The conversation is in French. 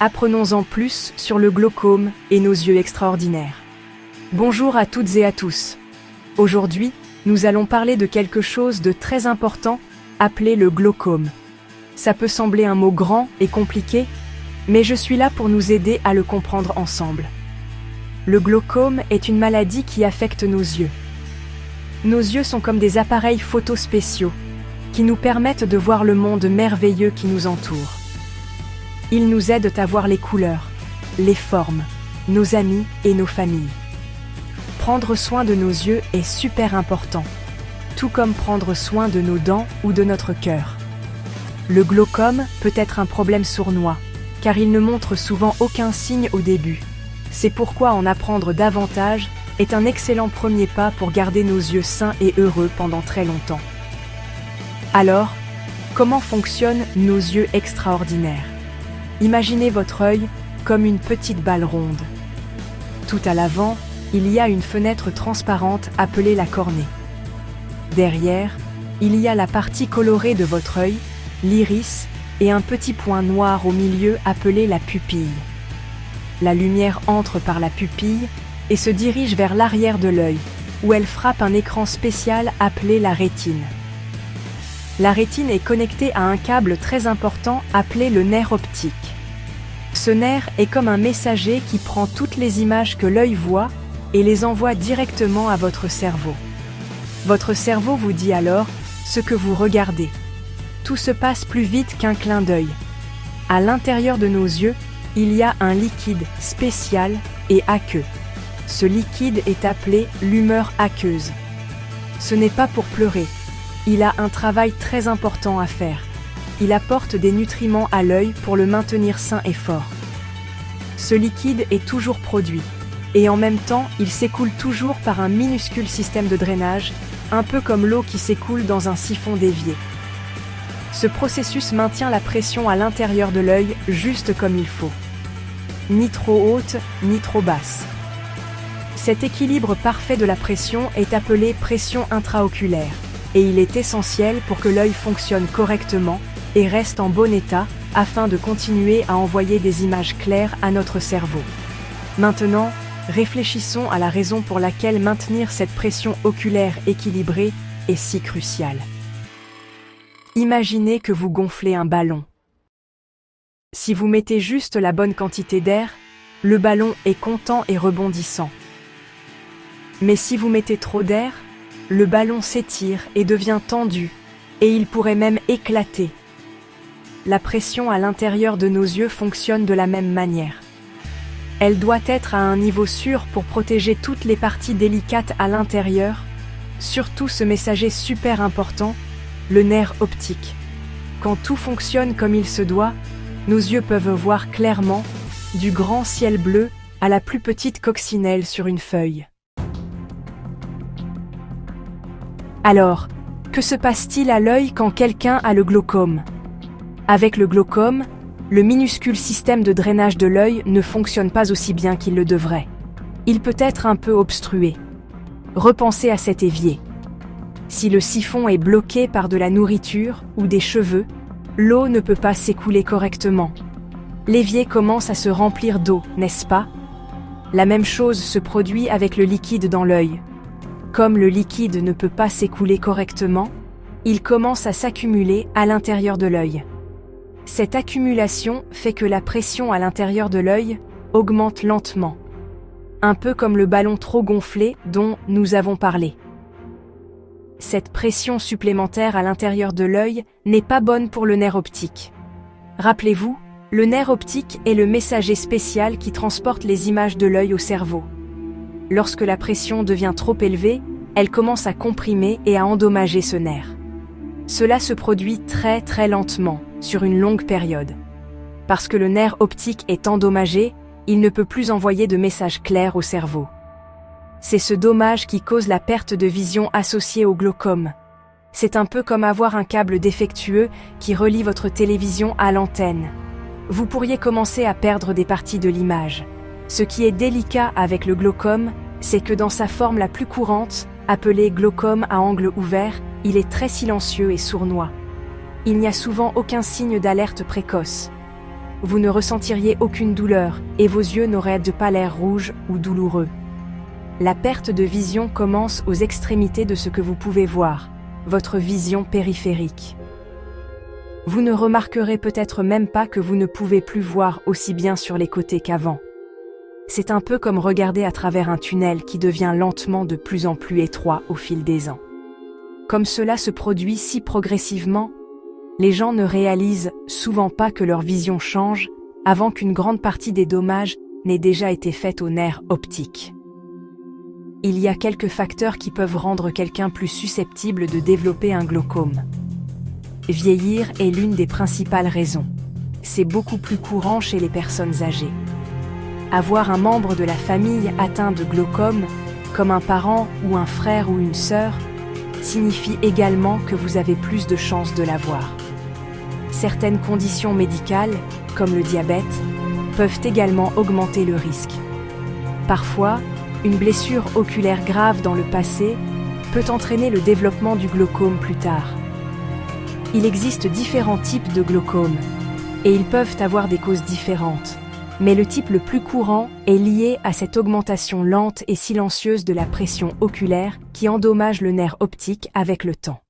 apprenons-en plus sur le glaucome et nos yeux extraordinaires. Bonjour à toutes et à tous. Aujourd'hui, nous allons parler de quelque chose de très important, appelé le glaucome. Ça peut sembler un mot grand et compliqué, mais je suis là pour nous aider à le comprendre ensemble. Le glaucome est une maladie qui affecte nos yeux. Nos yeux sont comme des appareils photo spéciaux qui nous permettent de voir le monde merveilleux qui nous entoure. Ils nous aident à voir les couleurs, les formes, nos amis et nos familles. Prendre soin de nos yeux est super important, tout comme prendre soin de nos dents ou de notre cœur. Le glaucome peut être un problème sournois, car il ne montre souvent aucun signe au début. C'est pourquoi en apprendre davantage est un excellent premier pas pour garder nos yeux sains et heureux pendant très longtemps. Alors, comment fonctionnent nos yeux extraordinaires? Imaginez votre œil comme une petite balle ronde. Tout à l'avant, il y a une fenêtre transparente appelée la cornée. Derrière, il y a la partie colorée de votre œil, l'iris, et un petit point noir au milieu appelé la pupille. La lumière entre par la pupille et se dirige vers l'arrière de l'œil, où elle frappe un écran spécial appelé la rétine. La rétine est connectée à un câble très important appelé le nerf optique. Ce nerf est comme un messager qui prend toutes les images que l'œil voit et les envoie directement à votre cerveau. Votre cerveau vous dit alors ce que vous regardez. Tout se passe plus vite qu'un clin d'œil. À l'intérieur de nos yeux, il y a un liquide spécial et aqueux. Ce liquide est appelé l'humeur aqueuse. Ce n'est pas pour pleurer. Il a un travail très important à faire. Il apporte des nutriments à l'œil pour le maintenir sain et fort. Ce liquide est toujours produit, et en même temps, il s'écoule toujours par un minuscule système de drainage, un peu comme l'eau qui s'écoule dans un siphon d'évier. Ce processus maintient la pression à l'intérieur de l'œil juste comme il faut. Ni trop haute, ni trop basse. Cet équilibre parfait de la pression est appelé pression intraoculaire, et il est essentiel pour que l'œil fonctionne correctement et reste en bon état afin de continuer à envoyer des images claires à notre cerveau. Maintenant, réfléchissons à la raison pour laquelle maintenir cette pression oculaire équilibrée est si crucial. Imaginez que vous gonflez un ballon. Si vous mettez juste la bonne quantité d'air, le ballon est content et rebondissant. Mais si vous mettez trop d'air, le ballon s'étire et devient tendu, et il pourrait même éclater. La pression à l'intérieur de nos yeux fonctionne de la même manière. Elle doit être à un niveau sûr pour protéger toutes les parties délicates à l'intérieur, surtout ce messager super important, le nerf optique. Quand tout fonctionne comme il se doit, nos yeux peuvent voir clairement, du grand ciel bleu à la plus petite coccinelle sur une feuille. Alors, que se passe-t-il à l'œil quand quelqu'un a le glaucome? Avec le glaucome, le minuscule système de drainage de l'œil ne fonctionne pas aussi bien qu'il le devrait. Il peut être un peu obstrué. Repensez à cet évier. Si le siphon est bloqué par de la nourriture ou des cheveux, l'eau ne peut pas s'écouler correctement. L'évier commence à se remplir d'eau, n'est-ce pas? La même chose se produit avec le liquide dans l'œil. Comme le liquide ne peut pas s'écouler correctement, il commence à s'accumuler à l'intérieur de l'œil. Cette accumulation fait que la pression à l'intérieur de l'œil augmente lentement, un peu comme le ballon trop gonflé dont nous avons parlé. Cette pression supplémentaire à l'intérieur de l'œil n'est pas bonne pour le nerf optique. Rappelez-vous, le nerf optique est le messager spécial qui transporte les images de l'œil au cerveau. Lorsque la pression devient trop élevée, elle commence à comprimer et à endommager ce nerf. Cela se produit très très lentement, sur une longue période. Parce que le nerf optique est endommagé, il ne peut plus envoyer de messages clairs au cerveau. C'est ce dommage qui cause la perte de vision associée au glaucome. C'est un peu comme avoir un câble défectueux qui relie votre télévision à l'antenne. Vous pourriez commencer à perdre des parties de l'image. Ce qui est délicat avec le glaucome, c'est que dans sa forme la plus courante, appelée glaucome à angle ouvert, il est très silencieux et sournois. Il n'y a souvent aucun signe d'alerte précoce. vous ne ressentiriez aucune douleur et vos yeux n'auraient pas l'air rouges ou douloureux. La perte de vision commence aux extrémités de ce que vous pouvez voir, votre vision périphérique. Vous ne remarquerez peut-être même pas que vous ne pouvez plus voir aussi bien sur les côtés qu'avant. C'est un peu comme regarder à travers un tunnel qui devient lentement de plus en plus étroit au fil des ans. Comme cela se produit si progressivement, les gens ne réalisent souvent pas que leur vision change avant qu'une grande partie des dommages n'ait déjà été faite aux nerfs optiques. Il y a quelques facteurs qui peuvent rendre quelqu'un plus susceptible de développer un glaucome. Vieillir est l'une des principales raisons. C'est beaucoup plus courant chez les personnes âgées. Avoir un membre de la famille atteint de glaucome, comme un parent ou un frère ou une sœur, signifie également que vous avez plus de chances de l'avoir. Certaines conditions médicales, comme le diabète, peuvent également augmenter le risque. Parfois, une blessure oculaire grave dans le passé peut entraîner le développement du glaucome plus tard. Il existe différents types de glaucome, et ils peuvent avoir des causes différentes. Mais le type le plus courant est lié à cette augmentation lente et silencieuse de la pression oculaire qui endommage le nerf optique avec le temps.